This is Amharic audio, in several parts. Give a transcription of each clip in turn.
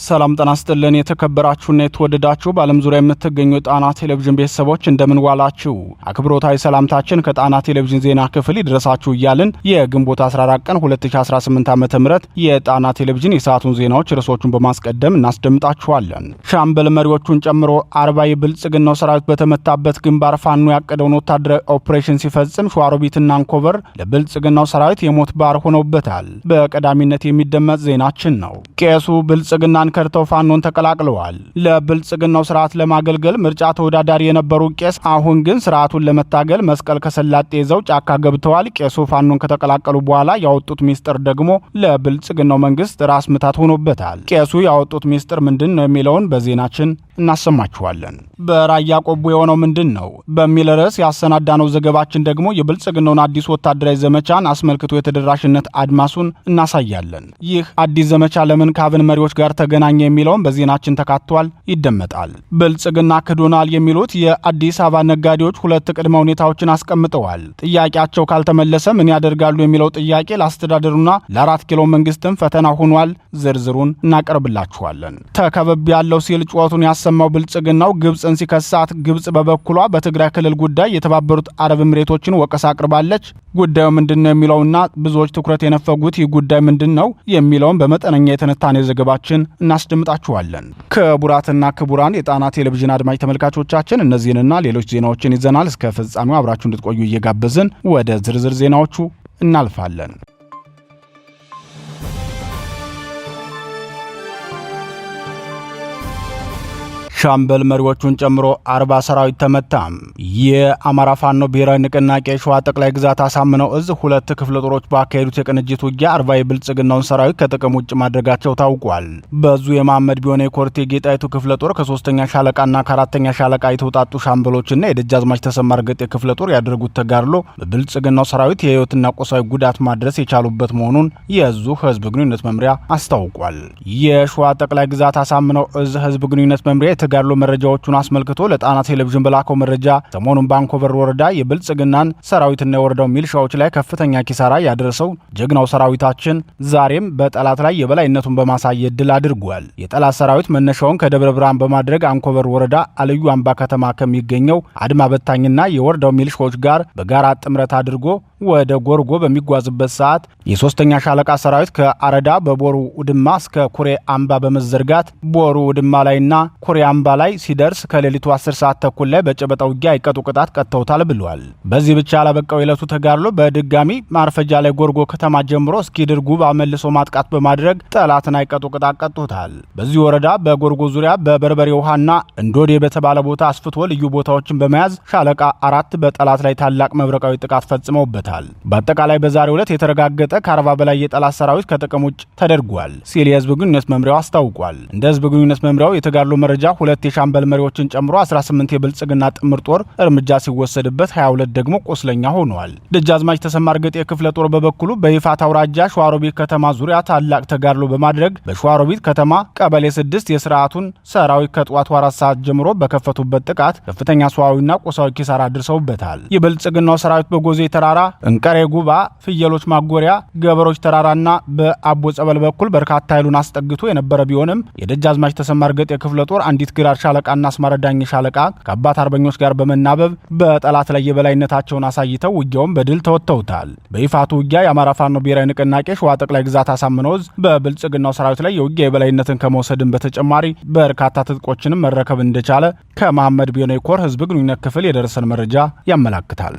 ሰላም ጤና ይስጥልን የተከበራችሁና የተወደዳችሁ በዓለም ዙሪያ የምትገኙ ጣና ቴሌቪዥን ቤተሰቦች እንደምን ዋላችሁ። አክብሮታዊ ሰላምታችን ከጣና ቴሌቪዥን ዜና ክፍል ይድረሳችሁ እያልን የግንቦት 14 ቀን 2018 ዓ.ም የጣና ቴሌቪዥን የሰዓቱን ዜናዎች ርዕሶቹን በማስቀደም እናስደምጣችኋለን። ሻምበል መሪዎቹን ጨምሮ 40 የብልጽግናው ሰራዊት በተመታበት ግንባር ፋኖ ያቀደውን ወታደራዊ ኦፕሬሽን ሲፈጽም ሸዋሮቢትና አንኮበር ለብልጽግናው ሰራዊት የሞት ባር ሆነውበታል። በቀዳሚነት የሚደመጥ ዜናችን ነው። ቄሱ ብልጽግና ከርተው ፋኖን ተቀላቅለዋል። ለብልጽግናው ስርዓት ለማገልገል ምርጫ ተወዳዳሪ የነበሩ ቄስ አሁን ግን ስርዓቱን ለመታገል መስቀል ከሰላጤ ይዘው ጫካ ገብተዋል። ቄሱ ፋኖን ከተቀላቀሉ በኋላ ያወጡት ሚስጥር ደግሞ ለብልጽግናው መንግስት ራስ ምታት ሆኖበታል። ቄሱ ያወጡት ሚስጥር ምንድን ነው የሚለውን በዜናችን እናሰማችኋለን። በራያ ቆቦ የሆነው ምንድን ነው በሚል ርዕስ ያሰናዳነው ዘገባችን ደግሞ የብልጽግናውን አዲስ ወታደራዊ ዘመቻን አስመልክቶ የተደራሽነት አድማሱን እናሳያለን። ይህ አዲስ ዘመቻ ለምን ከአብን መሪዎች ጋር ተገናኘ የሚለውን በዜናችን ተካቷል፣ ይደመጣል። ብልጽግና ክዶናል የሚሉት የአዲስ አበባ ነጋዴዎች ሁለት ቅድመ ሁኔታዎችን አስቀምጠዋል። ጥያቄያቸው ካልተመለሰ ምን ያደርጋሉ የሚለው ጥያቄ ለአስተዳደሩና ለ4 ኪሎ መንግስትም ፈተና ሆኗል። ዝርዝሩን እናቀርብላችኋለን። ተከበብ ያለው ሲል ጩኸቱን ያሰማው ብልጽግናው ግብፅን ሲከሳት፣ ግብፅ በበኩሏ በትግራይ ክልል ጉዳይ የተባበሩት አረብ ኤምሬቶችን ወቀሳ አቅርባለች። ጉዳዩ ምንድነው የሚለውና ብዙዎች ትኩረት የነፈጉት ይህ ጉዳይ ምንድነው የሚለውን በመጠነኛ የትንታኔ ዘገባችን እናስደምጣችኋለን። ክቡራትና ክቡራን የጣና ቴሌቪዥን አድማጭ ተመልካቾቻችን እነዚህንና ሌሎች ዜናዎችን ይዘናል። እስከ ፍጻሜው አብራችሁ እንድትቆዩ እየጋበዝን ወደ ዝርዝር ዜናዎቹ እናልፋለን። ሻምበል መሪዎቹን ጨምሮ 40 ሰራዊት ተመታ። የአማራ ፋኖ ብሔራዊ ንቅናቄ ሸዋ ጠቅላይ ግዛት አሳምነው እዝ 2 ክፍለ ጦሮች ባካሄዱት የቅንጅት ውጊያ 40 የብልጽግናውን ሰራዊት ከጥቅም ውጭ ማድረጋቸው ታውቋል። በዙ የመሐመድ ቢሆነ የኮርቴ ጌጣይቱ ክፍለ ጦር ከ3ኛ ሻለቃና ከ4ኛ ሻለቃ የተውጣጡ ሻምበሎችና የደጃዝማች ተሰማ እርገጤ ክፍለ ጦር ያደረጉት ተጋድሎ በብልጽግናው ሰራዊት የህይወትና ቁሳዊ ጉዳት ማድረስ የቻሉበት መሆኑን የእዙ ህዝብ ግንኙነት መምሪያ አስታውቋል። የሸዋ ጠቅላይ ግዛት አሳምነው እዝ ህዝብ ግንኙነት መምሪያ የተጋድሎ መረጃዎቹን አስመልክቶ ለጣና ቴሌቪዥን በላከው መረጃ ሰሞኑን በአንኮበር ወረዳ የብልጽግናን ሰራዊትና የወረዳው ሚሊሻዎች ላይ ከፍተኛ ኪሳራ ያደረሰው ጀግናው ሰራዊታችን ዛሬም በጠላት ላይ የበላይነቱን በማሳየት ድል አድርጓል። የጠላት ሰራዊት መነሻውን ከደብረ ብርሃን በማድረግ አንኮበር ወረዳ አልዩ አምባ ከተማ ከሚገኘው አድማ በታኝና የወረዳው ሚሊሻዎች ጋር በጋራ ጥምረት አድርጎ ወደ ጎርጎ በሚጓዝበት ሰዓት የ3ኛ ሻለቃ ሰራዊት ከአረዳ በቦሩ ውድማ እስከ ኩሬ አምባ በመዘርጋት ቦሩ ውድማ ላይና ኩሬ አምባ ላይ ሲደርስ ከሌሊቱ 10 ሰዓት ተኩል ላይ በጨበጣ ውጊያ አይቀጡ ቅጣት ቀጥተውታል ብሏል። በዚህ ብቻ ያላበቃው የዕለቱ ተጋድሎ በድጋሚ ማርፈጃ ላይ ጎርጎ ከተማ ጀምሮ እስኪድር ጉባ መልሶ ማጥቃት በማድረግ ጠላትን አይቀጡ ቅጣት ቀጥቶታል። በዚህ ወረዳ በጎርጎ ዙሪያ በበርበሬ ውሃና እንዶዴ በተባለ ቦታ አስፍቶ ልዩ ቦታዎችን በመያዝ ሻለቃ 4 በጠላት ላይ ታላቅ መብረቃዊ ጥቃት ፈጽመውበታል። በአጠቃላይ በዛሬው ዕለት የተረጋገጠ ከ40 በላይ የጠላት ሰራዊት ከጥቅም ውጭ ተደርጓል ሲል የህዝብ ግንኙነት መምሪያው አስታውቋል። እንደ ህዝብ ግንኙነት መምሪያው የተጋድሎ መረጃ 2 የሻምበል መሪዎችን ጨምሮ 18 የብልጽግና ጥምር ጦር እርምጃ ሲወሰድበት 22 ደግሞ ቆስለኛ ሆነዋል። ደጃዝማች ተሰማ እርገጤ ክፍለ ጦር በበኩሉ በይፋት አውራጃ ሸዋሮቢት ከተማ ዙሪያ ታላቅ ተጋድሎ በማድረግ በሸዋሮቢት ከተማ ቀበሌ 6 የስርዓቱን ሰራዊት ከጠዋቱ 4 ሰዓት ጀምሮ በከፈቱበት ጥቃት ከፍተኛ ሰዋዊና ቁሳዊ ኪሳራ አድርሰውበታል። የብልጽግናው ሰራዊት በጎዜ ተራራ፣ እንቀሬ ጉባ፣ ፍየሎች ማጎሪያ፣ ገበሮች ተራራና በአቦ ጸበል በኩል በርካታ ኃይሉን አስጠግቶ የነበረ ቢሆንም የደጃዝማች ተሰማ እርገጤ ክፍለ ጦር አንዲት ግራር ሻለቃና አስማረዳኝ ሻለቃ ከአባት አርበኞች ጋር በመናበብ በጠላት ላይ የበላይነታቸውን አሳይተው ውጊያውን በድል ተወጥተውታል። በይፋቱ ውጊያ የአማራ ፋኖ ብሔራዊ ንቅናቄ ሸዋ ጠቅላይ ግዛት አሳምነው እዝ በብልጽግናው ሰራዊት ላይ የውጊያ የበላይነትን ከመውሰድን በተጨማሪ በርካታ ትጥቆችንም መረከብ እንደቻለ ከመሐመድ ቢሆነ ኮር ህዝብ ግንኙነት ክፍል የደረሰን መረጃ ያመላክታል።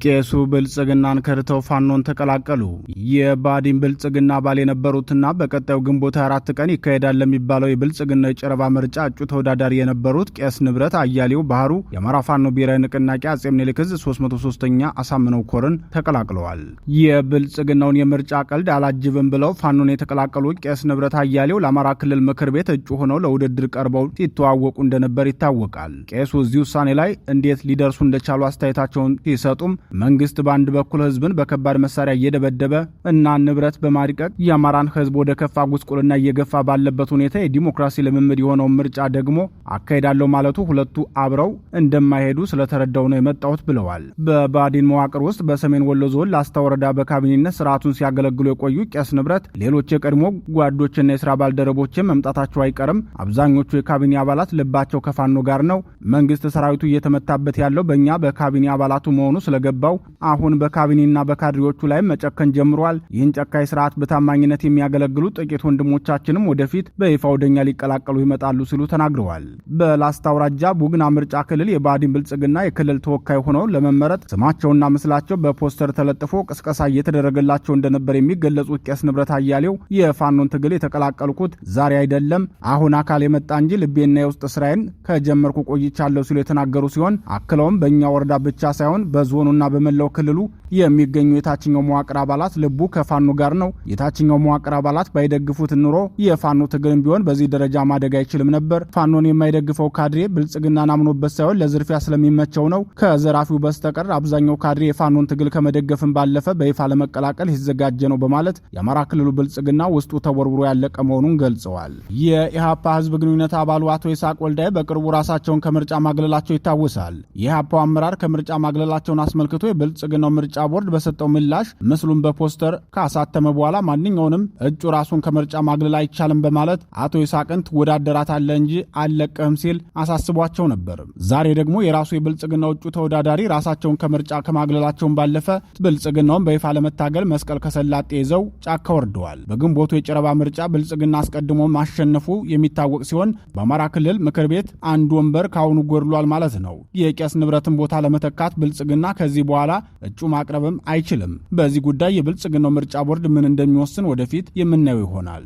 ቄሱ ብልጽግናን ከድተው ፋኖን ተቀላቀሉ። የባዲን ብልጽግና አባል የነበሩትና በቀጣዩ ግንቦት 4 ቀን ይካሄዳል ለሚባለው የብልጽግና የጨረባ ምርጫ እጩ ተወዳዳሪ የነበሩት ቄስ ንብረት አያሌው ባህሩ የአማራ ፋኖ ብሔራዊ ንቅናቄ አጼ ምኒልክ ዕዝ 303ኛ አሳምነው ኮርን ተቀላቅለዋል። የብልጽግናውን የምርጫ ቀልድ አላጅብም ብለው ፋኖን የተቀላቀሉት ቄስ ንብረት አያሌው ለአማራ ክልል ምክር ቤት እጩ ሆነው ለውድድር ቀርበው ሲተዋወቁ እንደነበር ይታወቃል። ቄሱ እዚህ ውሳኔ ላይ እንዴት ሊደርሱ እንደቻሉ አስተያየታቸውን ሲሰጡም መንግስት በአንድ በኩል ህዝብን በከባድ መሳሪያ እየደበደበ እና ንብረት በማድቀቅ የአማራን ህዝብ ወደ ከፋ ጉስቁልና እየገፋ ባለበት ሁኔታ የዲሞክራሲ ልምምድ የሆነው ምርጫ ደግሞ አካሄዳለሁ ማለቱ ሁለቱ አብረው እንደማይሄዱ ስለተረዳው ነው የመጣሁት ብለዋል። በባዲን መዋቅር ውስጥ በሰሜን ወሎ ዞን ላስታ ወረዳ በካቢኔነት ስርዓቱን ሲያገለግሉ የቆዩ ቄስ ንብረት ሌሎች የቀድሞ ጓዶችና የስራ ባልደረቦችም መምጣታቸው አይቀርም። አብዛኞቹ የካቢኔ አባላት ልባቸው ከፋኖ ጋር ነው። መንግስት ሰራዊቱ እየተመታበት ያለው በእኛ በካቢኔ አባላቱ መሆኑ ስለገባው አሁን በካቢኔና በካድሬዎቹ ላይ መጨከን ጀምሯል። ይህን ጨካኝ ስርዓት በታማኝነት የሚያገለግሉ ጥቂት ወንድሞቻችንም ወደፊት በይፋ ወደኛ ሊቀላቀሉ ይመጣሉ ሲሉ ተናግረዋል። በላስታ አውራጃ ቡግና ምርጫ ክልል የባዲን ብልጽግና የክልል ተወካይ ሆነው ለመመረጥ ስማቸውና ምስላቸው በፖስተር ተለጥፎ ቅስቀሳ እየተደረገላቸው እንደነበር የሚገለጹት ቄስ ንብረት አያሌው የፋኖን ትግል የተቀላቀልኩት ዛሬ አይደለም፣ አሁን አካል የመጣ እንጂ ልቤና የውስጥ ስራዬን ከጀመርኩ ቆይቻለሁ ሲሉ የተናገሩ ሲሆን አክለውም በእኛ ወረዳ ብቻ ሳይሆን በዞኑና በመላው ክልሉ የሚገኙ የታችኛው መዋቅር አባላት ልቡ ከፋኖ ጋር ነው። የታችኛው መዋቅር አባላት ባይደግፉት ኑሮ የፋኖ ትግልም ቢሆን በዚህ ደረጃ ማደግ አይችልም ነበር። ፋኖን የማይደግፈው ካድሬ ብልጽግናን አምኖበት ሳይሆን ለዝርፊያ ስለሚመቸው ነው። ከዘራፊው በስተቀር አብዛኛው ካድሬ የፋኖን ትግል ከመደገፍም ባለፈ በይፋ ለመቀላቀል የተዘጋጀ ነው በማለት የአማራ ክልሉ ብልጽግና ውስጡ ተወርውሮ ያለቀ መሆኑን ገልጸዋል። የኢሃፓ ህዝብ ግንኙነት አባሉ አቶ ይስሐቅ ወልዳይ በቅርቡ ራሳቸውን ከምርጫ ማግለላቸው ይታወሳል። የኢሃፓው አመራር ከምርጫ ማግለላቸውን አስመልክቶ የብልጽግናው ምርጫ ቦርድ በሰጠው ምላሽ ምስሉን በፖስተር ካሳተመ በኋላ ማንኛውንም እጩ ራሱን ከምርጫ ማግለል አይቻልም በማለት አቶ ይስሐቅን ትወዳደራታለህ እንጂ አልለቅህም ሲል አሳስቧቸው ነበር። ዛሬ ደግሞ የራሱ የብልጽግናው እጩ ተወዳዳሪ ራሳቸውን ከምርጫ ከማግለላቸውን ባለፈ ብልጽግናውን በይፋ ለመታገል መስቀል ከሰላጤ ይዘው ጫካ ወርደዋል። በግንቦቱ የጨረባ ምርጫ ብልጽግና አስቀድሞ ማሸነፉ የሚታወቅ ሲሆን በአማራ ክልል ምክር ቤት አንድ ወንበር ካሁኑ ጎድሏል ማለት ነው። የቄስ ንብረትን ቦታ ለመተካት ብልጽግና ከዚህ በኋላ እጩ ማቅረብም አይችልም። በዚህ ጉዳይ የብልጽግናው ምርጫ ቦርድ ምን እንደሚወስን ወደፊት የምናየው ይሆናል።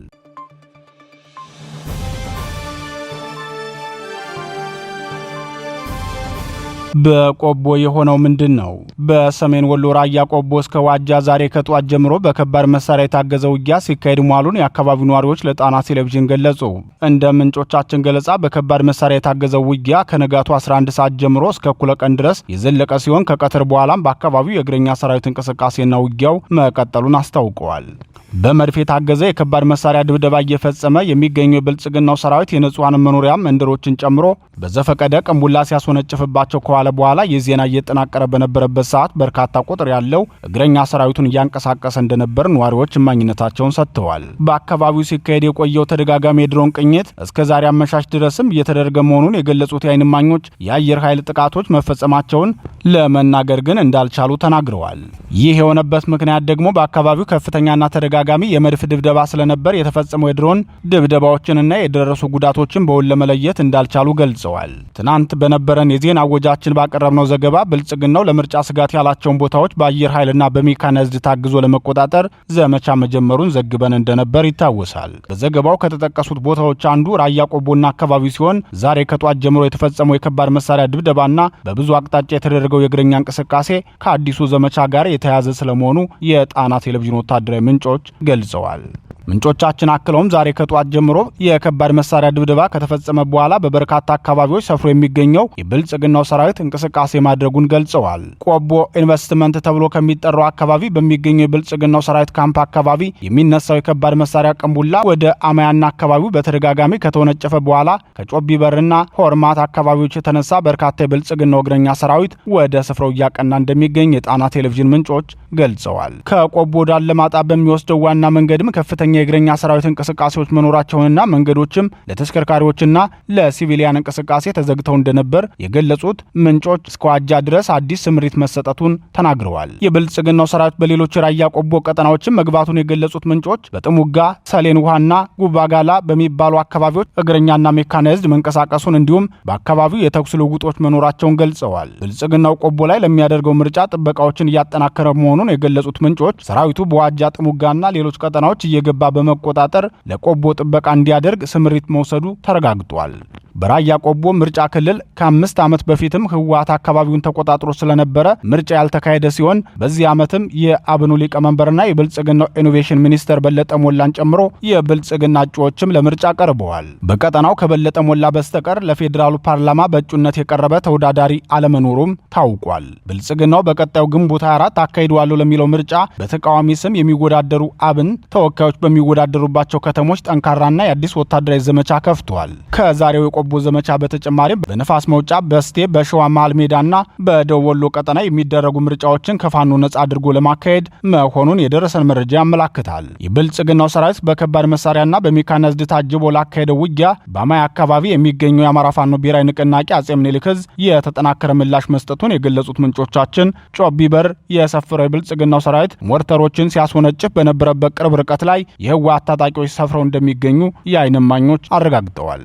በቆቦ የሆነው ምንድን ነው? በሰሜን ወሎ ራያ ቆቦ እስከ ዋጃ ዛሬ ከጧት ጀምሮ በከባድ መሳሪያ የታገዘ ውጊያ ሲካሄድ መዋሉን የአካባቢው ነዋሪዎች ለጣና ቴሌቪዥን ገለጹ። እንደ ምንጮቻችን ገለጻ በከባድ መሳሪያ የታገዘው ውጊያ ከንጋቱ 11 ሰዓት ጀምሮ እስከ እኩለ ቀን ድረስ የዘለቀ ሲሆን ከቀትር በኋላም በአካባቢው የእግረኛ ሰራዊት እንቅስቃሴና ውጊያው መቀጠሉን አስታውቀዋል። በመድፍ የታገዘ የከባድ መሳሪያ ድብደባ እየፈጸመ የሚገኘው የብልጽግናው ሰራዊት የንጹሃን መኖሪያ መንደሮችን ጨምሮ በዘፈቀደ ቅንቡላ ሲያስወነጭፍባቸው ከዋለ በኋላ የዜና እየተጠናቀረ በነበረበት ሰዓት በርካታ ቁጥር ያለው እግረኛ ሰራዊቱን እያንቀሳቀሰ እንደነበር ነዋሪዎች እማኝነታቸውን ሰጥተዋል። በአካባቢው ሲካሄድ የቆየው ተደጋጋሚ የድሮን ቅኝት እስከ ዛሬ አመሻሽ ድረስም እየተደረገ መሆኑን የገለጹት የዓይን እማኞች የአየር ኃይል ጥቃቶች መፈጸማቸውን ለመናገር ግን እንዳልቻሉ ተናግረዋል። ይህ የሆነበት ምክንያት ደግሞ በአካባቢው ከፍተኛና ተደጋጋሚ የመድፍ ድብደባ ስለነበር የተፈጸመው የድሮን ድብደባዎችንና የደረሱ ጉዳቶችን በውል ለመለየት እንዳልቻሉ ገልጸዋል። ትናንት በነበረን የዜና ወጃችን ባቀረብነው ዘገባ ብልጽግናው ለምርጫ ስጋት ያላቸውን ቦታዎች በአየር ኃይልና በሜካናይዝድ ታግዞ ለመቆጣጠር ዘመቻ መጀመሩን ዘግበን እንደነበር ይታወሳል። በዘገባው ከተጠቀሱት ቦታዎች አንዱ ራያ ቆቦና አካባቢው ሲሆን ዛሬ ከጧት ጀምሮ የተፈጸመው የከባድ መሳሪያ ድብደባና በብዙ አቅጣጫ የተደረገው የእግረኛ እንቅስቃሴ ከአዲሱ ዘመቻ ጋር የተያያዘ ስለመሆኑ የጣና ቴሌቪዥን ወታደራዊ ምንጮች ገልጸዋል። ምንጮቻችን አክለውም ዛሬ ከጧት ጀምሮ የከባድ መሳሪያ ድብደባ ከተፈጸመ በኋላ በበርካታ አካባቢዎች ሰፍሮ የሚገኘው የብልጽግናው ሰራዊት እንቅስቃሴ ማድረጉን ገልጸዋል። ቆቦ ኢንቨስትመንት ተብሎ ከሚጠራው አካባቢ በሚገኘው የብልጽግናው ሰራዊት ካምፕ አካባቢ የሚነሳው የከባድ መሳሪያ ቅንቡላ ወደ አማያና አካባቢው በተደጋጋሚ ከተወነጨፈ በኋላ ከጮቢ በርና ሆርማት አካባቢዎች የተነሳ በርካታ የብልጽግናው እግረኛ ሰራዊት ወደ ስፍራው እያቀና እንደሚገኝ የጣና ቴሌቪዥን ምንጮች ገልጸዋል። ከቆቦ ወደ አለማጣ በሚወስደው ዋና መንገድም ከፍተኛ የእግረኛ ሰራዊት እንቅስቃሴዎች መኖራቸውንና መንገዶችም ለተሽከርካሪዎችና ለሲቪሊያን እንቅስቃሴ ተዘግተው እንደነበር የገለጹት ምንጮች እስከ ዋጃ ድረስ አዲስ ስምሪት መሰጠቱን ተናግረዋል። የብልጽግናው ሰራዊት በሌሎች ራያ ቆቦ ቀጠናዎችም መግባቱን የገለጹት ምንጮች በጥሙጋ፣ ሰሌን ውሃና ጉባጋላ በሚባሉ አካባቢዎች እግረኛና ሜካናይዝድ መንቀሳቀሱን እንዲሁም በአካባቢው የተኩስ ልውውጦች መኖራቸውን ገልጸዋል። ብልጽግናው ቆቦ ላይ ለሚያደርገው ምርጫ ጥበቃዎችን እያጠናከረ መሆኑን የገለጹት ምንጮች ሰራዊቱ በዋጃ፣ ጥሙጋና ሌሎች ቀጠናዎች እየገባ በመቆጣጠር ለቆቦ ጥበቃ እንዲያደርግ ስምሪት መውሰዱ ተረጋግጧል። በራያ ቆቦ ምርጫ ክልል ከ5 ዓመት በፊትም ህወሓት አካባቢውን ተቆጣጥሮ ስለነበረ ምርጫ ያልተካሄደ ሲሆን በዚህ ዓመትም የአብኑ ሊቀመንበርና የብልጽግናው ኢኖቬሽን ሚኒስተር በለጠ ሞላን ጨምሮ የብልጽግና እጩዎችም ለምርጫ ቀርበዋል። በቀጠናው ከበለጠ ሞላ በስተቀር ለፌዴራሉ ፓርላማ በእጩነት የቀረበ ተወዳዳሪ አለመኖሩም ታውቋል። ብልጽግናው በቀጣዩ ግንቦት 24 አካሂደዋለሁ ለሚለው ምርጫ በተቃዋሚ ስም የሚወዳደሩ አብን ተወካዮች በሚወዳደሩባቸው ከተሞች ጠንካራና የአዲስ ወታደራዊ ዘመቻ ከፍቷል። ከዛሬው የቆቦ ዘመቻ በተጨማሪም በነፋስ መውጫ፣ በስቴ፣ በሸዋ መሃል ሜዳና በደቡብ ወሎ ቀጠና የሚደረጉ ምርጫዎችን ከፋኖ ነጻ አድርጎ ለማካሄድ መሆኑን የደረሰን መረጃ ያመላክታል። የብልጽግናው ሰራዊት በከባድ መሳሪያና በሜካናይዝድ ታጅቦ ላካሄደው ውጊያ በአማያ አካባቢ የሚገኘው የአማራ ፋኖ ብሔራዊ ንቅናቄ አጼ ምኒልክ ዕዝ የተጠናከረ ምላሽ መስጠቱን የገለጹት ምንጮቻችን ጮቢ በር የሰፈረው የብልጽግናው ሰራዊት ሞርተሮችን ሲያስወነጭፍ በነበረበት ቅርብ ርቀት ላይ የህወሓት ታጣቂዎች ሰፍረው እንደሚገኙ የዓይን እማኞች አረጋግጠዋል።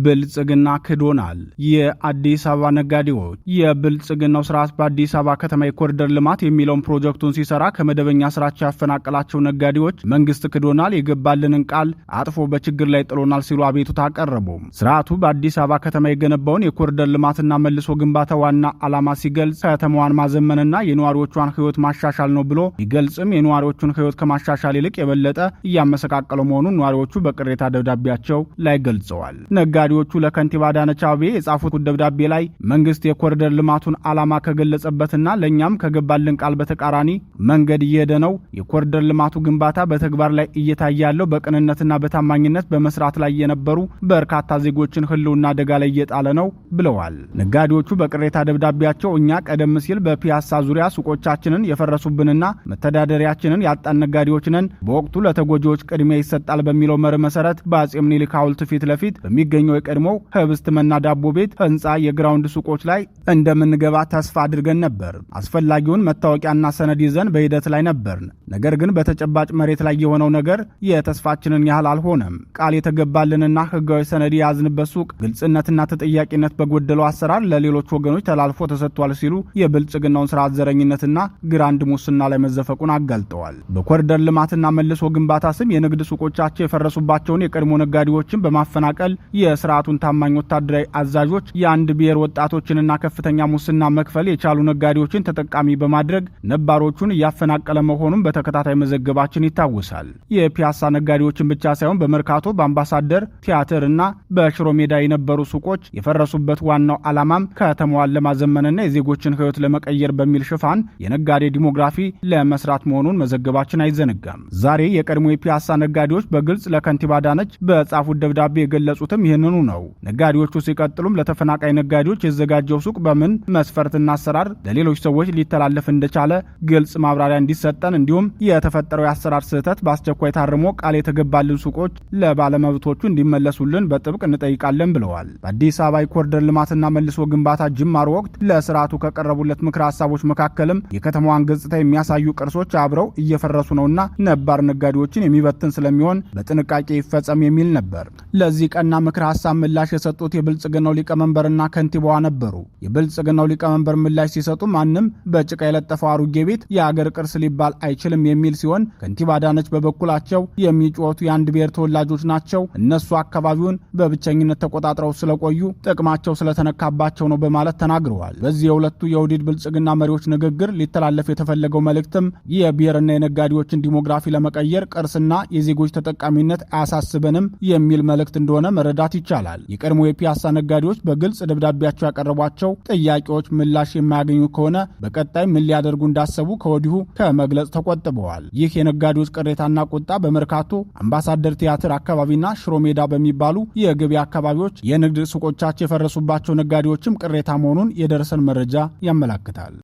ብልጽግና ክዶናል። የአዲስ አበባ ነጋዴዎች የብልጽግናው ስርዓት በአዲስ አበባ ከተማ የኮሪደር ልማት የሚለውን ፕሮጀክቱን ሲሰራ ከመደበኛ ስራቸው ያፈናቀላቸው ነጋዴዎች መንግስት ክዶናል፣ የገባልንን ቃል አጥፎ በችግር ላይ ጥሎናል ሲሉ አቤቱታ አቀረቡ። ስርዓቱ በአዲስ አበባ ከተማ የገነባውን የኮሪደር ልማትና መልሶ ግንባታ ዋና ዓላማ ሲገልጽ ከተማዋን ማዘመንና የነዋሪዎቿን ህይወት ማሻሻል ነው ብሎ ቢገልጽም የነዋሪዎቹን ህይወት ከማሻሻል ይልቅ የበለጠ እያመሰቃቀለው መሆኑን ነዋሪዎቹ በቅሬታ ደብዳቤያቸው ላይ ገልጸዋል። ነጋዴዎቹ ለከንቲባ አዳነች አቤቤ የጻፉት ደብዳቤ ላይ መንግስት የኮሪደር ልማቱን ዓላማ ከገለጸበትና ለኛም ከገባልን ቃል በተቃራኒ መንገድ እየሄደ ነው። የኮሪደር ልማቱ ግንባታ በተግባር ላይ እየታየ ያለው በቅንነትና በታማኝነት በመስራት ላይ የነበሩ በርካታ ዜጎችን ህልውና አደጋ ላይ እየጣለ ነው ብለዋል። ነጋዴዎቹ በቅሬታ ደብዳቤያቸው እኛ ቀደም ሲል በፒያሳ ዙሪያ ሱቆቻችንን የፈረሱብንና መተዳደሪያችንን ያጣን ነጋዴዎች ነን። በወቅቱ ለተጎጂዎች ቅድሚያ ይሰጣል በሚለው መርህ መሰረት በአጼ ምኒልክ ሐውልት ፊት ለፊት በሚገኘው የቀድሞው ህብስት መና ዳቦ ቤት ህንፃ የግራውንድ ሱቆች ላይ እንደምንገባ ተስፋ አድርገን ነበር። አስፈላጊውን መታወቂያና ሰነድ ይዘን በሂደት ላይ ነበር። ነገር ግን በተጨባጭ መሬት ላይ የሆነው ነገር የተስፋችንን ያህል አልሆነም። ቃል የተገባልንና ህጋዊ ሰነድ የያዝንበት ሱቅ ግልጽነትና ተጠያቂነት በጎደለው አሰራር ለሌሎች ወገኖች ተላልፎ ተሰጥቷል ሲሉ የብልጽግናውን ስርዓት ዘረኝነትና ግራንድ ሙስና ላይ መዘፈቁን አጋልጠዋል። በኮሪደር ልማትና መልሶ ግንባታ ስም የንግድ ሱቆቻቸው የፈረሱባቸውን የቀድሞ ነጋዴዎችን በማፈናቀል የስርዓቱን ታማኝ ወታደራዊ አዛዦች የአንድ ብሔር ወጣቶችንና ከፍተኛ ሙስና መክፈል የቻሉ ነጋዴዎችን ተጠቃሚ በማድረግ ነባሮቹን እያፈናቀለ መሆኑን በተከታታይ መዘገባችን ይታወሳል። የፒያሳ ነጋዴዎችን ብቻ ሳይሆን በመርካቶ፣ በአምባሳደር ቲያትር እና በሽሮ ሜዳ የነበሩ ሱቆች የፈረሱበት ዋናው ዓላማም ከተማዋን ለማዘመንና የዜጎችን ህይወት ለመቀየር በሚል ሽፋን የነጋዴ ዲሞግራፊ ለመስራት መሆኑን መዘገባችን አይዘነጋም። ዛሬ የቀድሞ የፒያሳ ነጋዴዎች በግልጽ ለከንቲባ አዳነች በጻፉት ደብዳቤ የገለጹትም ይህንኑ ነው። ነጋዴዎቹ ሲቀጥሉም ለተፈናቃይ ነጋዴዎች የተዘጋጀው ሱቅ በምን መስፈርትና አሰራር ለሌሎች ሰዎች ሊተላለፍ እንደቻለ ግልጽ ማብራሪያ እንዲሰጠን እንዲሁም የተፈጠረው የአሰራር ስህተት በአስቸኳይ ታርሞ ቃል የተገባልን ሱቆች ለባለመብቶቹ እንዲመለሱልን በጥብቅ እንጠይቃለን ብለዋል። በአዲስ አበባ የኮሪደር ልማትና መልሶ ግንባታ ጅማሮ ወቅት ለስርዓቱ ከቀረቡለት ምክረ ሀሳቦች መካከልም የከተማዋን ገጽታ የሚያሳዩ ቅርሶች አብረው እየፈረሱ ነውና ነባር ነጋዴዎችን የሚበትን ስለሚሆን በጥንቃቄ ይፈጸም የሚል ነበር። ለዚህ ቀና ምክረ ሀሳብ ምላሽ የሰጡት የብልጽግናው ሊቀመንበርና ከንቲባዋ ነበሩ። የብልጽግናው ሊቀመንበር ምላሽ ሲሰጡ ማንም በጭቃ የለጠፈው አሮጌ ቤት የአገር ቅርስ ሊባል አይችልም የሚል ሲሆን ከንቲባ አዳነች በበኩላቸው የሚጮቱ የአንድ ብሔር ተወላጆች ናቸው፣ እነሱ አካባቢውን በብቸኝነት ተቆጣጥረው ስለቆዩ ጥቅማቸው ስለተነካባቸው ነው በማለት ተናግረዋል። በዚህ የሁለቱ የውዲድ ብልጽግና መሪዎች ንግግር ሊተላለፍ የተፈለገው መልእክትም የብሔርና የነጋዴዎችን ዲሞግራፊ ለመቀየር ቅርስና የዜጎች ተጠቃሚነት አያሳስበንም የሚል መልእክት እንደሆነ መረዳት ይቻላል። የቀድሞ የፒያሳ ነጋዴዎች በግልጽ ደብዳቤያቸው ያቀረቧቸው ጥያቄዎች ምላሽ የማያገኙ ከሆነ በቀጣይ ምን ሊያደርጉ እንዳሰቡ ከወዲሁ ከመግለጽ ተቆጥበዋል። ይህ የነጋዴዎች ቅሬታና ቁጣ በመርካቶ፣ አምባሳደር ቲያትር አካባቢና ሽሮ ሜዳ በሚባሉ የገበያ አካባቢዎች የንግድ ሱቆቻቸው የፈረሱባቸው ነጋዴዎችም ቅሬታ መሆኑን የደረሰን መረጃ ያመላክታል።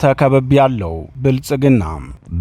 ተከበብ ያለው ብልጽግና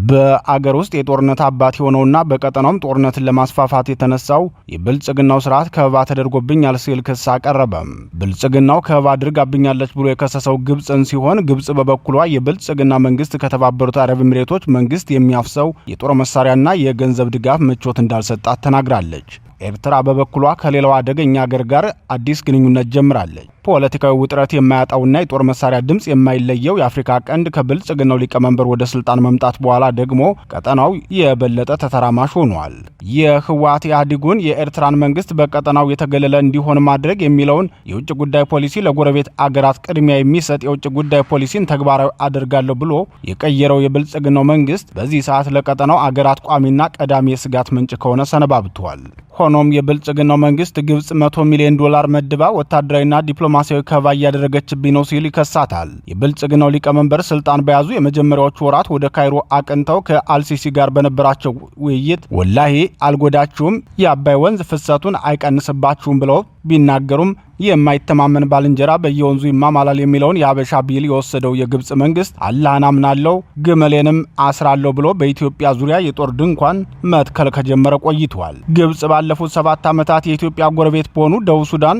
በአገር ውስጥ የጦርነት አባት የሆነውና በቀጠናውም ጦርነትን ለማስፋፋት የተነሳው የብልጽግናው ስርዓት ከበባ ተደርጎብኛል ሲል ክስ አቀረበ። ብልጽግናው ከበባ አድርጋብኛለች ብሎ የከሰሰው ግብፅን ሲሆን ግብፅ በበኩሏ የብልጽግና መንግስት ከተባበሩት አረብ ኤሚሬቶች መንግስት የሚያፍሰው የጦር መሳሪያና የገንዘብ ድጋፍ ምቾት እንዳልሰጣት ተናግራለች። ኤርትራ በበኩሏ ከሌላው አደገኛ ሀገር ጋር አዲስ ግንኙነት ጀምራለች። ፖለቲካዊ ውጥረት የማያጣውና የጦር መሳሪያ ድምጽ የማይለየው የአፍሪካ ቀንድ ከብልጽግናው ሊቀመንበር ወደ ስልጣን መምጣት በኋላ ደግሞ ቀጠናው የበለጠ ተተራማሽ ሆኗል። የህወሓት ኢህአዴጉን የኤርትራን መንግስት በቀጠናው የተገለለ እንዲሆን ማድረግ የሚለውን የውጭ ጉዳይ ፖሊሲ ለጎረቤት አገራት ቅድሚያ የሚሰጥ የውጭ ጉዳይ ፖሊሲን ተግባራዊ አደርጋለሁ ብሎ የቀየረው የብልጽግናው መንግስት በዚህ ሰዓት ለቀጠናው አገራት ቋሚና ቀዳሚ የስጋት ምንጭ ከሆነ ሰነባብቷል። ሆኖም የብልጽግናው መንግስት ግብጽ $100 ሚሊዮን መድባ ወታደራዊና ዲፕሎማሲያዊ ከባ እያደረገችብኝ ነው ሲል ይከሳታል። የብልጽግናው ሊቀመንበር ስልጣን በያዙ የመጀመሪያዎቹ ወራት ወደ ካይሮ አቅንተው ከአልሲሲ ጋር በነበራቸው ውይይት ወላሂ አልጎዳችሁም፣ የአባይ ወንዝ ፍሰቱን አይቀንስባችሁም ብለው ቢናገሩም የማይተማመን ባልንጀራ በየወንዙ ይማማላል የሚለውን የሀበሻ ቢል የወሰደው የግብጽ መንግስት አላህን አምናለሁ ግመሌንም አስራለሁ ብሎ በኢትዮጵያ ዙሪያ የጦር ድንኳን መትከል ከጀመረ ቆይቷል። ግብጽ ባለፉት 7 ዓመታት የኢትዮጵያ ጎረቤት በሆኑ ደቡብ ሱዳን፣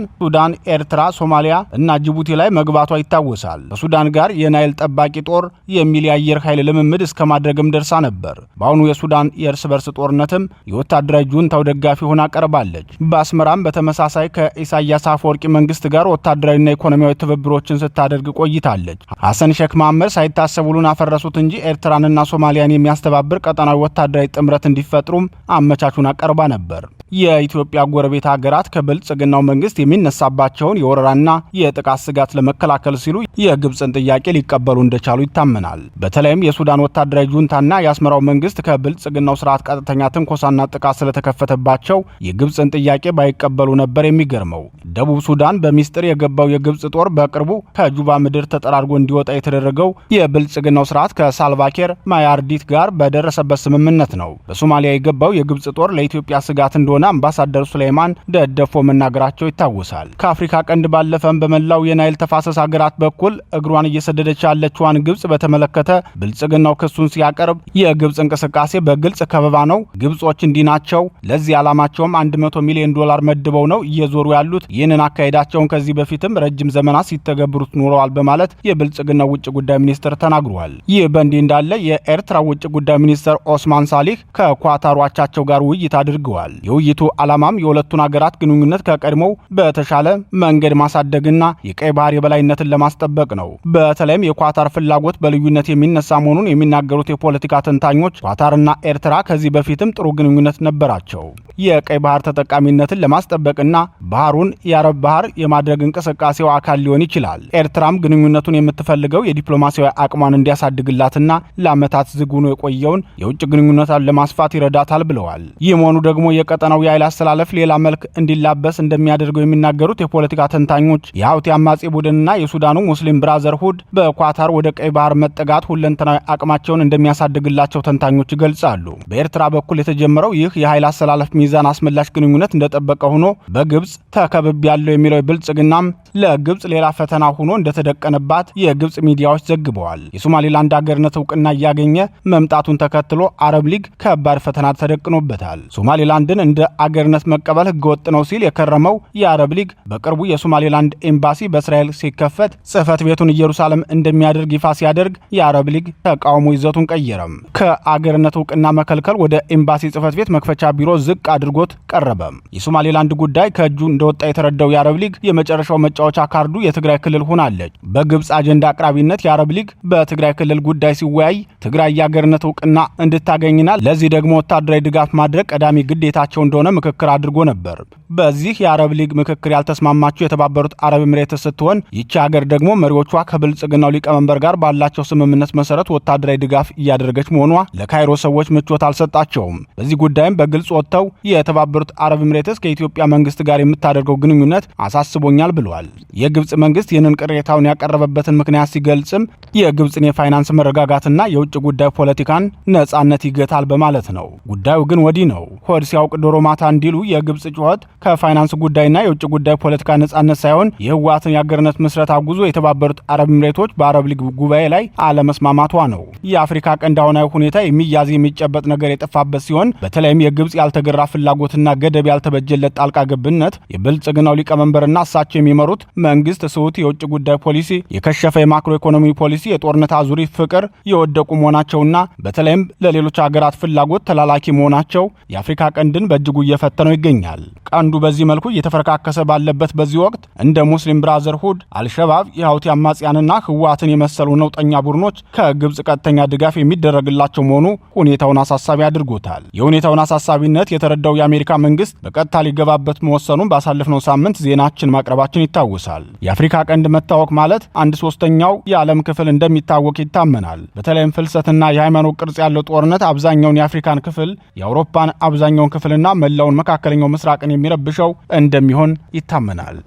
ኤርትራ፣ ሶማሊያ እና ጅቡቲ ላይ መግባቷ ይታወሳል። ከሱዳን ጋር የናይል ጠባቂ ጦር የሚል የአየር ኃይል ልምምድ እስከ ማድረግም ደርሳ ነበር። በአሁኑ የሱዳን የእርስ በርስ ጦርነትም የወታደራዊ ጁንታው ደጋፊ ሆና ቀርባለች። በአስመራም በተመሳሳይ ከኢሳያስ አፈወርቂ መንግስት ጋር ወታደራዊና ኢኮኖሚያዊ ትብብሮችን ስታደርግ ቆይታለች። ሐሰን ሼክ መሐመድ ሳይታሰብ ውሉን አፈረሱት እንጂ ኤርትራንና ሶማሊያን የሚያስተባብር ቀጠናዊ ወታደራዊ ጥምረት እንዲፈጥሩም አመቻቹን አቀርባ ነበር። የኢትዮጵያ ጎረቤት ሀገራት ከብልጽግናው መንግስት የሚነሳባቸውን የወረራና የጥቃት ስጋት ለመከላከል ሲሉ የግብጽን ጥያቄ ሊቀበሉ እንደቻሉ ይታመናል። በተለይም የሱዳን ወታደራዊ ጁንታና የአስመራው መንግስት ከብልጽግናው ስርዓት ቀጥተኛ ትንኮሳና ጥቃት ስለተከፈተባቸው የግብጽን ጥያቄ ባይቀበሉ ነበር የሚገርመው። ደቡብ ሱዳን በሚስጥር የገባው የግብጽ ጦር በቅርቡ ከጁባ ምድር ተጠራርጎ እንዲወጣ የተደረገው የብልጽግናው ስርዓት ከሳልቫኪር ማያርዲት ጋር በደረሰበት ስምምነት ነው። በሶማሊያ የገባው የግብጽ ጦር ለኢትዮጵያ ስጋት እንደሆነ አምባሳደር ሱሌይማን ደደፎ መናገራቸው ይታወሳል። ከአፍሪካ ቀንድ ባለፈም በመላው የናይል ተፋሰስ ሀገራት በኩል እግሯን እየሰደደች ያለችዋን ግብጽ በተመለከተ ብልጽግናው ክሱን ሲያቀርብ የግብጽ እንቅስቃሴ በግልጽ ከበባ ነው፣ ግብጾች እንዲህ ናቸው፣ ለዚህ ዓላማቸውም $100 ሚሊዮን መድበው ነው እየዞሩ ያሉት፣ ይህንን አካሄዳቸውን ከዚህ በፊትም ረጅም ዘመናት ሲተገብሩት ኖረዋል በማለት የብልጽግናው ውጭ ጉዳይ ሚኒስትር ተናግሯል። ይህ በእንዲህ እንዳለ የኤርትራ ውጭ ጉዳይ ሚኒስትር ኦስማን ሳሊህ ከኳታሩ አቻቸው ጋር ውይይት አድርገዋል። የውይይቱ ዓላማም የሁለቱን ሀገራት ግንኙነት ከቀድሞው በተሻለ መንገድ ማሳደግና የቀይ ባህር የበላይነትን ለማስጠበቅ ነው። በተለይም የኳታር ፍላጎት በልዩነት የሚነሳ መሆኑን የሚናገሩት የፖለቲካ ተንታኞች ኳታርና ኤርትራ ከዚህ በፊትም ጥሩ ግንኙነት ነበራቸው። የቀይ ባህር ተጠቃሚነትን ለማስጠበቅና ባህሩን የአረብ ባህር የማድረግ እንቅስቃሴው አካል ሊሆን ይችላል። ኤርትራም ግንኙነቱን የምትፈልገው የዲፕሎማሲያዊ አቅሟን እንዲያሳድግላትና ለዓመታት ዝግ ሆኖ የቆየውን የውጭ ግንኙነቷን ለማስፋት ይረዳታል ብለዋል። ይህ መሆኑ ደግሞ የቀጠናው የኃይል አስተላለፍ ሌላ መልክ እንዲላበስ እንደሚያደርገው የሚናገሩት የፖለቲካ ተንታኞች የሀውቲ አማጺ ቡድንና የሱዳኑ ሙስሊም ብራዘርሁድ በኳታር ወደ ቀይ ባህር መጠጋት ሁለንተናዊ አቅማቸውን እንደሚያሳድግላቸው ተንታኞች ይገልጻሉ። በኤርትራ በኩል የተጀመረው ይህ የኃይል አስተላለፍ ሚዛን አስመላሽ ግንኙነት እንደጠበቀ ሆኖ በግብጽ ተከብብ ያለው የሚለው ብልጽግናም ለግብጽ ሌላ ፈተና ሆኖ እንደተደቀነባት የግብጽ ሚዲያዎች ዘግበዋል። የሶማሌላንድ ሀገርነት እውቅና እያገኘ መምጣቱን ተከትሎ አረብ ሊግ ከባድ ፈተና ተደቅኖበታል። ሶማሌላንድን እንደ አገርነት መቀበል ህገወጥ ነው ሲል የከረመው የአረብ ሊግ በቅርቡ የሶማሌላንድ ኤምባሲ በእስራኤል ሲከፈት ጽህፈት ቤቱን ኢየሩሳሌም እንደሚያደርግ ይፋ ሲያደርግ የአረብ ሊግ ተቃውሞ ይዘቱን ቀየረም። ከአገርነት እውቅና መከልከል ወደ ኤምባሲ ጽህፈት ቤት መክፈቻ ቢሮ ዝቅ አድርጎት ቀረበ። የሶማሌላንድ ጉዳይ ከእጁ እንደወጣ የተረዳው የአረብ ሊግ የመጨረሻው መጫወቻ ካርዱ የትግራይ ክልል ሆናለች። በግብጽ አጀንዳ አቅራቢነት የአረብ ሊግ በትግራይ ክልል ጉዳይ ሲወያይ ትግራይ የአገርነት እውቅና እንድታገኝና ለዚህ ደግሞ ወታደራዊ ድጋፍ ማድረግ ቀዳሚ ግዴታቸው እንደሆነ ምክክር አድርጎ ነበር። በዚህ የአረብ ሊግ ምክክር ያልተስማማቸው የተባበሩት አረብ ኤሚሬትስ ስትሆን ይቺ ሀገር ደግሞ መሪዎቿ ከብልጽግናው ሊቀመንበር ጋር ባላቸው ስምምነት መሰረት ወታደራዊ ድጋፍ እያደረገች መሆኗ ለካይሮ ሰዎች ምቾት አልሰጣቸውም። በዚህ ጉዳይም በግልጽ ወጥተው የተባበሩት አረብ ኤሚሬትስ ከኢትዮጵያ መንግስት ጋር የምታደርገው ግንኙነት አሳስቦኛል ብለዋል። የግብጽ መንግስት ይህንን ቅሬታውን ያቀረበበትን ምክንያት ሲገልጽም የግብጽን የፋይናንስ መረጋጋትና የውጭ ጉዳይ ፖለቲካን ነጻነት ይገታል በማለት ነው። ጉዳዩ ግን ወዲህ ነው። ሆድ ሲያውቅ ዶሮ ማታ እንዲሉ የግብጽ ጩኸት ከፋይናንስ ጉዳይና የውጭ ጉዳይ ፖለቲካ ነጻነት ሳይሆን የህወሓትን የአገርነት ምስረታ ጉዞ የተባበሩት አረብ ኤሚሬቶች በአረብ ሊግ ጉባኤ ላይ አለመስማማቷ ነው። የአፍሪካ ቀንድ አሁናዊ ሁኔታ የሚያዝ የሚጨበጥ ነገር የጠፋበት ሲሆን በተለይም የግብጽ ያልተገራ ፍላጎትና ገደብ ያልተበጀለት ጣልቃ ገብነት የብልጽግናው ሊቀመንበርና እሳቸው የሚመሩት መንግስት ስሁት የውጭ ጉዳይ ፖሊሲ፣ የከሸፈ የማክሮ ኢኮኖሚ ፖሊሲ፣ የጦርነት አዙሪት ፍቅር የወደቁ መሆናቸውና በተለይም ለሌሎች ሀገራት ፍላጎት ተላላኪ መሆናቸው የአፍሪካ ቀንድን በእጅጉ እየፈተነው ይገኛል። ቀንዱ በዚህ መልኩ እየተፈረካከሰ ባለበት በዚህ ወቅት እንደ ሙስሊም ብራዘርሁድ፣ አልሸባብ፣ የሀውቲ አማጽያንና ህወሓትን የመሰሉ ነውጠኛ ቡድኖች ከግብጽ ቀጥተኛ ድጋፍ የሚደረግላቸው መሆኑ ሁኔታውን አሳሳቢ አድርጎታል። የሁኔታውን አሳሳቢነት የተረዳው የአሜሪካ መንግስት በቀጥታ ሊገባበት መወሰኑን ባሳለፍነው ሳምንት ዜናችን ማቅረባችን ይታወሳል። የአፍሪካ ቀንድ መታወቅ ማለት 1/3 የዓለም ክፍል እንደሚታወቅ ይታመናል። በተለይም ፍልሰትና የሃይማኖት ቅርጽ ያለው ጦርነት አብዛኛውን የአፍሪካን ክፍል፣ የአውሮፓን አብዛኛውን ክፍልና መላውን መካከለኛው ምስራቅን የሚረብሸው እንደሚሆን ይታመናል።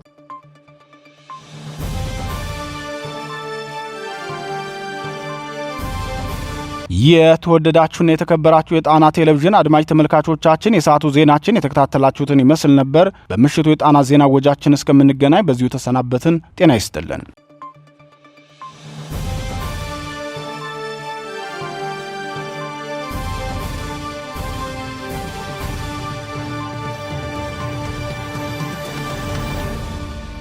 የተወደዳችሁና የተከበራችሁ የጣና ቴሌቪዥን አድማጭ ተመልካቾቻችን የሰዓቱ ዜናችን የተከታተላችሁትን ይመስል ነበር። በምሽቱ የጣና ዜና ወጃችን እስከምንገናኝ በዚሁ ተሰናበትን። ጤና ይስጥልን።